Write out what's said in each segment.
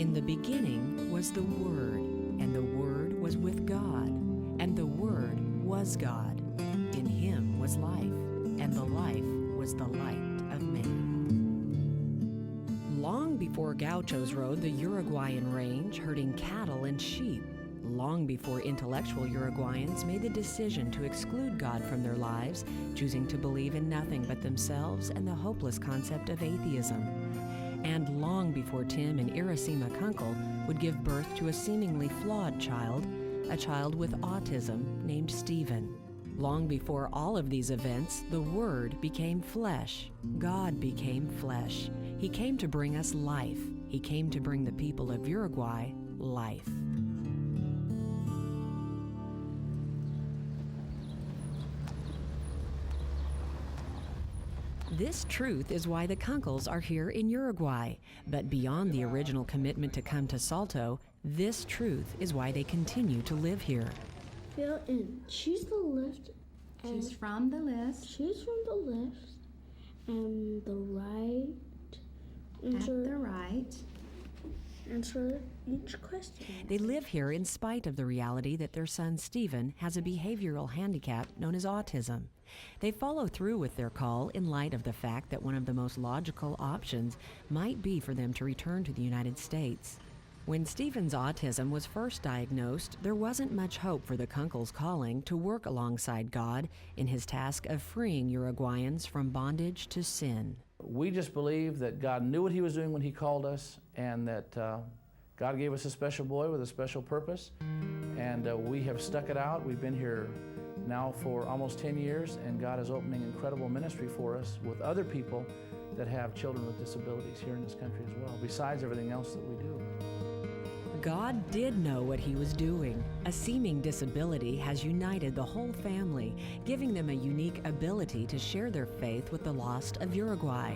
In the beginning was the Word, and the Word was with God, and the Word was God. In him was life, and the life was the light of man. Long before gauchos rode the Uruguayan range herding cattle and sheep, long before intellectual Uruguayans made the decision to exclude God from their lives, choosing to believe in nothing but themselves and the hopeless concept of atheism, and long before Tim and Iracema Kunkel would give birth to a seemingly flawed child, a child with autism named Stephen. Long before all of these events, the Word became flesh. God became flesh. He came to bring us life. He came to bring the people of Uruguay life. This truth is why the Kunkels are here in Uruguay. But beyond the original commitment to come to Salto, this truth is why they continue to live here. Fill in. She's the left. She's from the list. She's from the left. And the right. At the right. Answer each question. They live here in spite of the reality that their son Stephen has a behavioral handicap known as autism. They follow through with their call in light of the fact that one of the most logical options might be for them to return to the United States. When Stephen's autism was first diagnosed, there wasn't much hope for the Kunkel's calling to work alongside God in his task of freeing Uruguayans from bondage to sin. We just believe that God knew what he was doing when he called us, and that God gave us a special boy with a special purpose, and we have stuck it out. We've been here now for almost 10 years, and God is opening incredible ministry for us with other people that have children with disabilities here in this country as well, besides everything else that we do. God did know what he was doing. A seeming disability has united the whole family, giving them a unique ability to share their faith with the lost of Uruguay.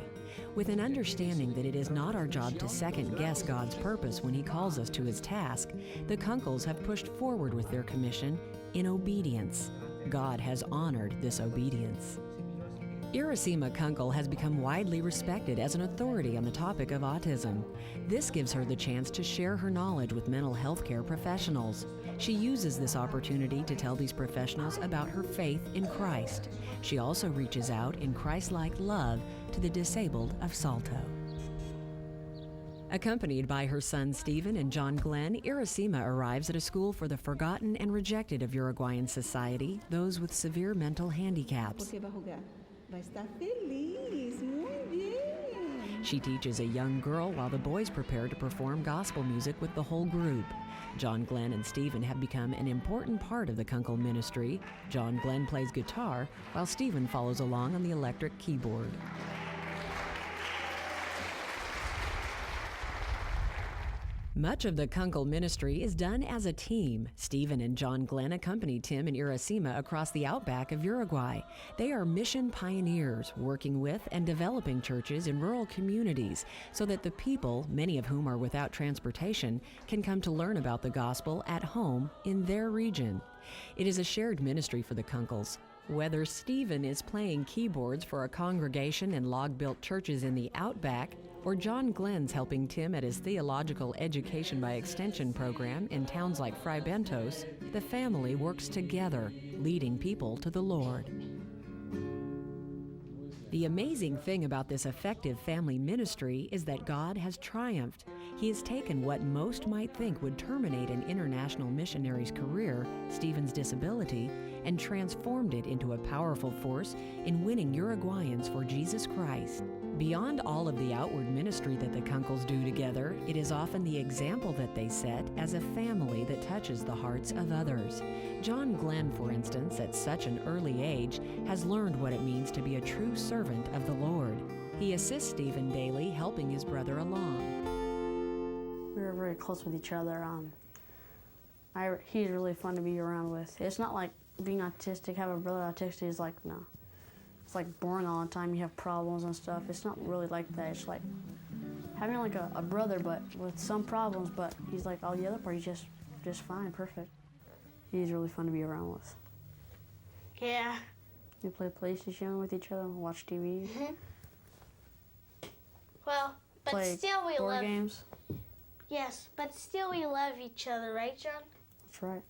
With an understanding that it is not our job to second-guess God's purpose when he calls us to his task, the Kunkels have pushed forward with their commission in obedience. God has honored this obedience. Iracema Kunkel has become widely respected as an authority on the topic of autism. This gives her the chance to share her knowledge with mental health care professionals. She uses this opportunity to tell these professionals about her faith in Christ. She also reaches out in Christ-like love to the disabled of Salto. Accompanied by her son Stephen and John Glenn, Iracema arrives at a school for the forgotten and rejected of Uruguayan society, those with severe mental handicaps. Vai estar feliz, muy bien. She teaches a young girl while the boys prepare to perform gospel music with the whole group. John Glenn and Stephen have become an important part of the Kunkel ministry. John Glenn plays guitar, while Stephen follows along on the electric keyboard. Much of the Kunkel ministry is done as a team. Stephen and John Glenn accompany Tim and Iracema across the outback of Uruguay. They are mission pioneers, working with and developing churches in rural communities so that the people, many of whom are without transportation, can come to learn about the gospel at home in their region. It is a shared ministry for the Kunkels. Whether Stephen is playing keyboards for a congregation in log-built churches in the outback, or John Glenn's helping Tim at his theological education by extension program in towns like Fray Bentos, the family works together, leading people to the Lord. The amazing thing about this effective family ministry is that God has triumphed. He has taken what most might think would terminate an international missionary's career, Stephen's disability, and transformed it into a powerful force in winning Uruguayans for Jesus Christ. Beyond all of the outward ministry that the Kunkels do together, it is often the example that they set as a family that touches the hearts of others. John Glenn, for instance, at such an early age, has learned what it means to be a true servant of the Lord. He assists Stephen daily, helping his brother along. We're very close with each other. He's really fun to be around with. It's not like being autistic, have a brother autistic is like, no. It's like boring all the time, you have problems and stuff. It's not really like that. It's like having like a brother, but with some problems, but he's like all the other part, he's just fine, perfect. He's really fun to be around with. Yeah. We play PlayStation with each other and watch TV. Well, but play still we board love games. Yes, but still we love each other, right, John? That's right.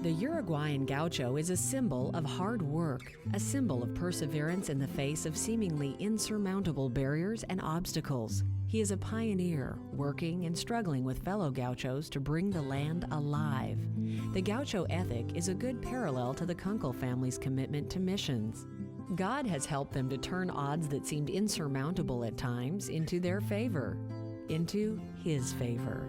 The Uruguayan gaucho is a symbol of hard work, a symbol of perseverance in the face of seemingly insurmountable barriers and obstacles. He is a pioneer, working and struggling with fellow gauchos to bring the land alive. The gaucho ethic is a good parallel to the Kunkel family's commitment to missions. God has helped them to turn odds that seemed insurmountable at times into their favor, into His favor.